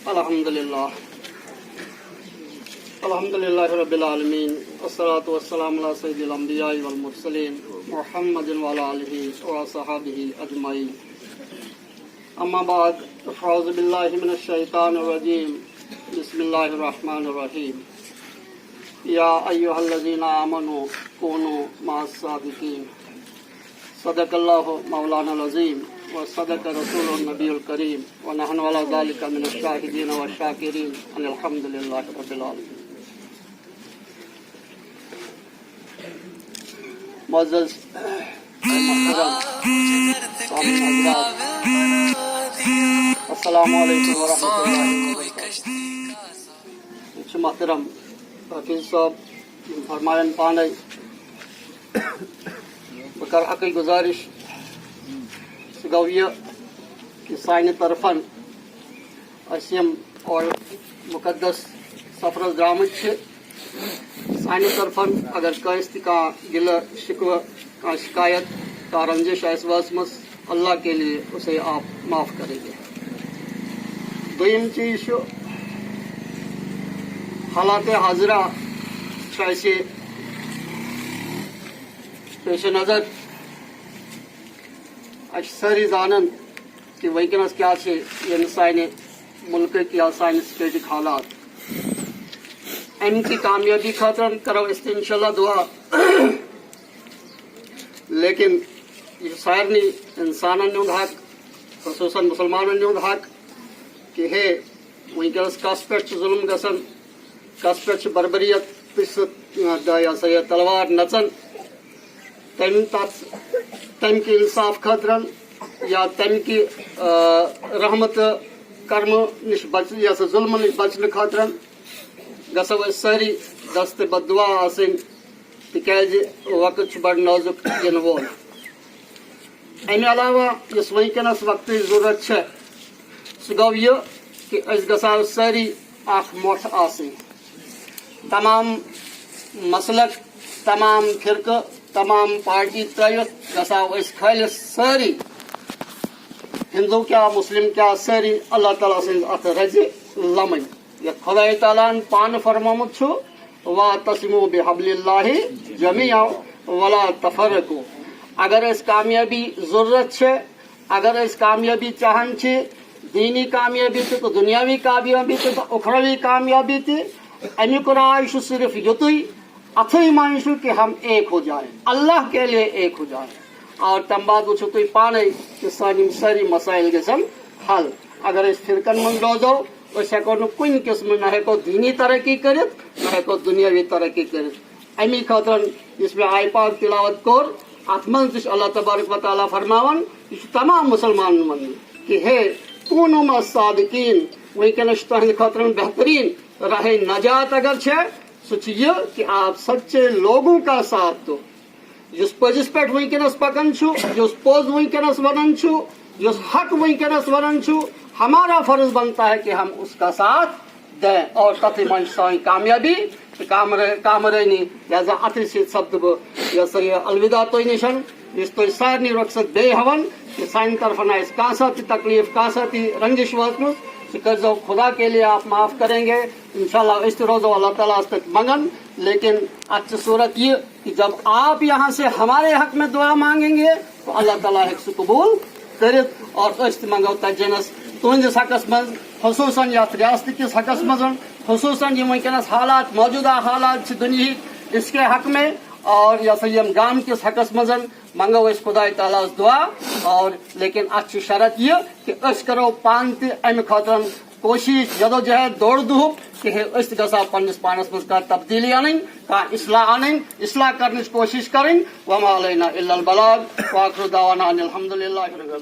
Alhamdulillah Rabbil Alameen. Wassalatu wassalamu ala sayyidil anbiya'i wal mursaleen Muhammadin wa ala alihi wa sahbihi ajma'in. Amma ba'd. A'udhu billahi minash shaitanir rajim. Bismillahir rahmanir rahim. Ya ayyuhalladhina amanu kunu ma'as sadiqin. Sadaqallahu Mawlana al-Azim. وصدق رسول النبي الكريم ونحن على ذلك من الشاهدين والشاكرين الحمد لله رب العالمين. معزز السلام علیکم ورحمۃ اللہ وبرکاتہ. محترم حافظ صاحب فرمائن پانے بہ کر اکے گزارش گو یہ کہ سانہ طرفن یم اور مقدس سفرس درامت سانہ طرفن اگر کنس تہ گلہ شکوہ شکایت رنجش آس وٲژمٕژ اللہ کے لیے اسے آپ معاف کریں گے. دویم چیز حالات حاضرہ پیش نظر ساری زانن کہ ونکس کیا سانہ ملک یا سانہ سٹیٹک حالات. ام کی کامیابی خاطر کرو اس انشاء اللہ دعا. لیکن یہ سارے انسانن ہند حق خصوصاً مسلمانن ہند حق کہ ہے ونکس کس پہ ظلم گسان کس پہ بربریت تلوار نچان تم کی انصاف خاطر یا تم کی رحمت کرم نش ظلم نش بچنے خاطر گھو ساری دست بد دعا آسن تکیاز وقت بڑ نازک ین وول. امہ علاوہ اس ونکس وقت ضرورت سہ گو یہ کہ گھو ساری اخ موٹھ آسن. تمام مسلک تمام فرقہ تمام پارٹی ترت گھو کھلس ساری ہندو کیا مسلم کیا ساری اللہ تعالیٰ سند ات رز لمن یت خدا تعالیٰ پان فرمومت واعتصموا بحبل اللہ جمیعا ولا تفرقوا. اگر اس کامیابی ضرورت اگر اس کامیابی چاہان دینی کامیابی تو دنیاوی کامیابی تو اخروی کامیابی امیک رائے صرف یوتھی اتھی من کہ ہم ایک ہو جائیں اللہ کے لیے ایک ہو جائیں. اور تم بعد وچھو تھی پانے کہ سانی ساری مسائل گھن حل. اگر اس فرقن من روزو اس ہیکو نہ کن قسم نہ ہیکو دینی ترقی کرت نہ ہیکو دنیاوی ترقی کرت. امی خاطر اس میں آئی پاک تلاوت کور ات من اللہ تبارک و تعالیٰ فرماون یہ تمام مسلمان من کہ ہے کونوا مع الصادقین. ونکس تہند خاطر بہترین راہ نجات اگر سہ یہ کہ آپ سچے لوگوں کا ساتھ دو. جس پزس پہ ونکس پکان جس پوز ونکس ونان جس حق ونکس ونان ہمارا فرض بنتا ہے کہ ہم اس کا ساتھ دیں اور تتھ من سان کامیابی کامرانی لہذا اتھ سپد بہ یہ الوداع تہ نشن اس تھی سارے رخصت بی ہون کہ سان طرفن آس کانسا تہ تکلیف کانسا تہ رنجش واتم سہ کرزو خدا کے لیے آپ معاف کریں گے انشاءاللہ. اس روزو اللہ تعالیٰ تک منگن. لیکن اچھی صورت یہ کہ جب آپ یہاں سے ہمارے حق میں دعا مانگیں گے تو اللہ تعالیٰ سہ قبول کرت اور منگو تجنس تہندس حقس من خصوصاً یتھ ریاست کس حقس من خصوصاً یہ ونکس حالات موجودہ حالات دنیا اس کے حق میں اور یم گام کس حقس من منگو خدا تعالیٰ دعا. اور لیکن اچھی شرط یہ کہ کرو پان تہ امہ خاطر کوشش جدوجہد دوڑ دھوپ کہ گھا پنس پانس مز تبدیلی ان اصلاح اصلاح کرنچ کوشش کریں. وما علینا الا البلاغ واخر دعوانا ان الحمد للہ رب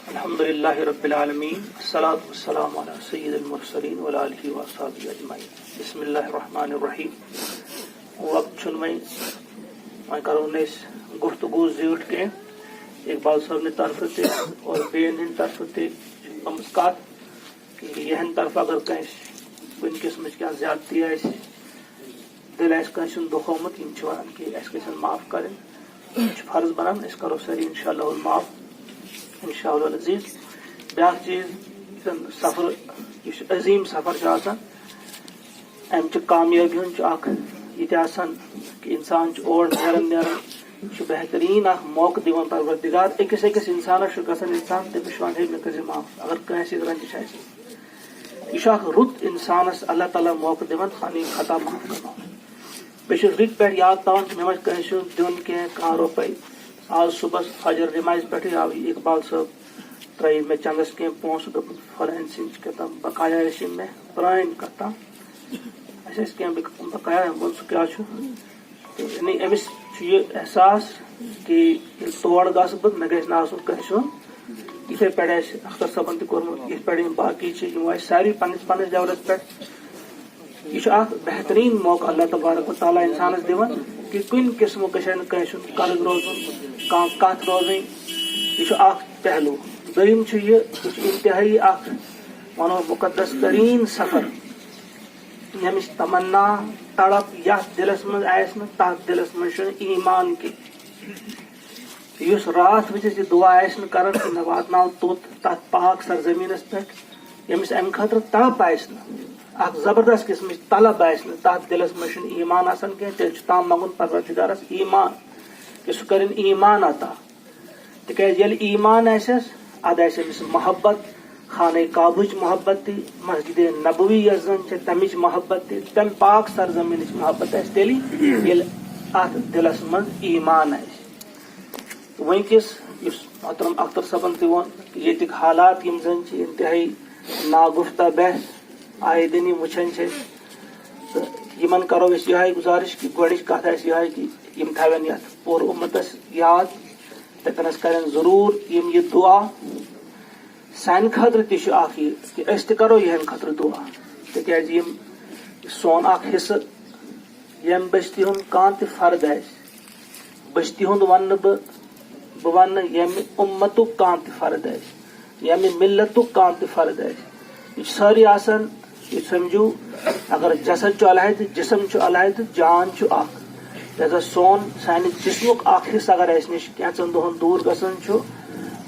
الحمدللہ رب العالمین الصلاۃ والسلام علی سید المرسلین وعلی آلہ وصحبہ اجمعین. بسم اللہ الرحمن الرحیم. وقت وہیں کرو گفتگو زیوٹ کے اقبال صاحب نے طرف تہ اور بین ہند طرف تہ کت کہ یہ طرف اگر کنس کن قسم کی زیادتی دل کنس دکھومت ونان کہ اس گھن معاف کریں فرض بنان اس کرو ساری انشاء اللہ معاف انشاء اللہ عزیز. بیاکھ چیز سفر اس عظیم سفر امچ کامیابی ہند کہ انسان اور نیران یہ بہترین اخ موقع دان پروردگار اکس انسانس گھان انسان تمس ون ہے مے کر معاف اگر کنس رنجش یہ رت انسانس اللہ تعالیٰ موقع دان پن خطا معاف کرنا بیس رت پہ یاد پاؤن کہ مے کنس دن کی روپے آج صبح فجر نماز پہ آو اقبال صاحب ترائ مے چندس کی پونس دپ فلان سن کتام بقایا مے پران کتام کی بقایا وون سہ کیا یعنی امس یہ احساس کہ تور گھس بہ مے گھس نا کنس یتھے پہ اختر صٲبن تہ کورمت یتھ پہ باقی ساری پنس پنس لیولس پہ یہ بہترین موقع اللہ تبارک و تعالیٰ انسانس دِوان کہ کن قسم گھن کنس قرض روزن کان کت روزن یہ پہلو دویم یہ انتہائی ونو مقدس ترین سفر یمچ تمنا تڑپ یتھ دلس من تک دلس من ایمان کی اس رات وچ یہ دعا کران کہ مے واتناو توت تک پاک سرزمینس پہ یمس ام خاطر تڑپ اخ زبردست قسم طلب تک دلس من ایمان آسان کی تیل تام منگن پروردگارس ایمان کہ سہ کرن ایمان عطا تکیاز یل ایمان آسس اد آس محبت خانہ کعبہچ محبت تہ مسجد نبوی یس زن تمچ محبت تہ تم پاک سرزمین محبت تیلی یل ات دلس من ایمان ونکس محترم اختر صاحبن تہ وون یتک حالات یم زن انتہائی ناگفتہ بحث آئے دنی وچھان تو یمن کرو اس یہ گزارش کہ گوڑچ کت یہ کہ یم تھوین یت پور امتس یاد تکنس کرن ضرور یم یہ دعا سان خاطر تہ کہ اس تہ کرو یہ خاطر دعا تکیاز یم سون اخ حصہ یم بستی ہند کان تہ فرد بستی ہند ون بہ ون یم امتک کان تہ فرد یم ملتک کان تہ فرد یہ ساری آسان یہ سمجھو اگر جسد علیحدہ جسم علیحدہ جان اخ لہذا سان جسمک اخ حصہ اگر اس نش کینچن دہن دور گژھان تو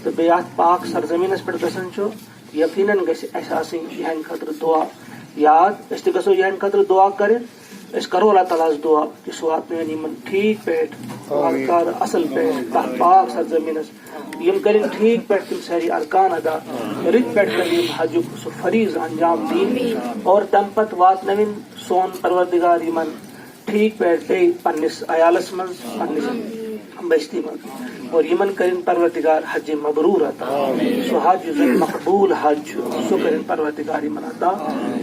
بیٚیہِ اتھ پاک سرزمینس پہ گژھان یقیناً گژھِ اسہِ آسٕنۍ یہندِ خٲطرٕ دعا یاد أسۍ تہِ گژھو یہندِ خٲطرٕ دعا کرٕنۍ أسۍ کرو اللہ تعالیٰ دعا کہ سہ واتنٲیِن یمن ٹھیک پہ اصل پہ تتھ پاک سرزمینس یم کرن ٹھیک پہ تم ساری ارکان ادا رت پہ کرن یم حجک سہ فریض انجام دین اور تم پتہ واتنٲوِن سون پروردگار یمن ٹھیک پہ پنس عیالس من پنس بستی من اور یمن کرن پروردگار حج مبرور عطا سہ حج مقبول حج سہ کرن پروردگار یمن عطا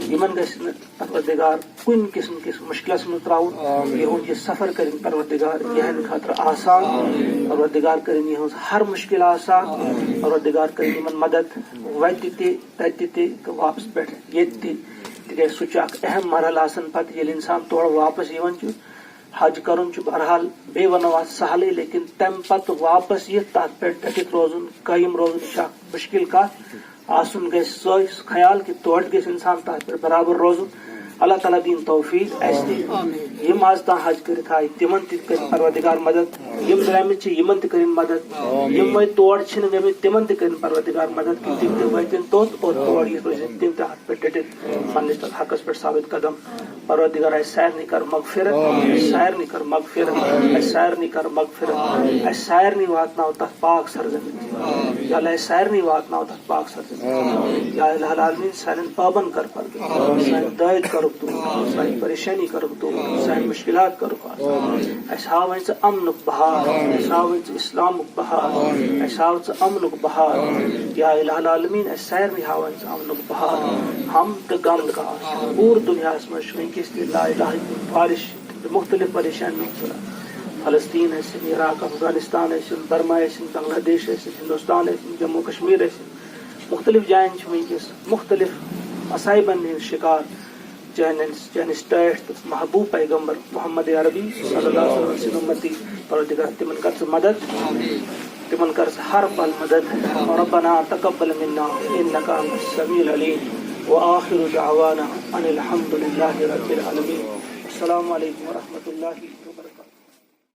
یمن گژھِ پروردگار کن قسم کس مشکلس من تراؤن یہ سفر کرن پروردگار یہن خاطر آسان پروردگار کرن یہ ہر مشکل آسان پروردگار کرن یمن مدد وتہ تہ تہ واپس پہ یہ تکیاز سہ اہم مرحلہ آسان پتہ ییٚلہِ انسان تورٕ واپس یوان حج کرن بہرحال بے ونو سہلے لیکن تم پتہ واپس یہ تر پہ ڈٹت روزن قائم روزن مشکل کت آسن گژھِ سوے خیال کہ توڑ گژھِ انسان تر پہ برابر روزن اللہ تعالیٰ دین توفیق اس یم آز تان حج کرت آئی تمن تہ کر پروردگار مدد یم درامت یمن تہ کرن مدد یم وی توڑ چھن گمت تمن تہ کرن پروردگار مدد کہ تم تہ واتن توت اور توڑ یہ روزن تم تہ ہاتھ پہ ڈٹت پنس حقس پہ ثابت قدم پروردگار اس سارنی کر مغفرت اس سارنی کر مغفرت اس سارنی کر مغفرت اس سارنی واتناو تتھ پاک سرزمین یا اللہ اس سارنی واتناو تتھ پاک سرزمین یا الہ العالمین سارن پابند کر پروردگار سارن دائد کر ساری پریشانی کرو تو ساری مشکلات کرو اس ہاو امنک بہار اس ہاو اسلامک بہار اس ہاو امنک بہار یا الہ العالمین اس سارنی ہاو امنک بہار ہم تہ غم کا پور دنیا میں ونکس تہ لا الہ بارش مختلف پریشانیوں فلسطین ٲسِن عراق افغانستان ٲسِن برما ٲسِن بنگلہ دیش ٲسِن ہندوستان ٲسِن جموں کشمیر ٲسِن مختلف جائن ونکس مختلف مصائبن ہند شکار چین سٹیٹ تو محبوب پیغمبر محمد عربی صلی اللہ علیہ وسلم امتی پروردگار تمن کر مدد تمن کر ہر پل مدد ربنا تقبل منا انك انت السميع العليم واخر دعوانا ان الحمد لله رب العالمين السلام علیکم ورحمۃ اللہ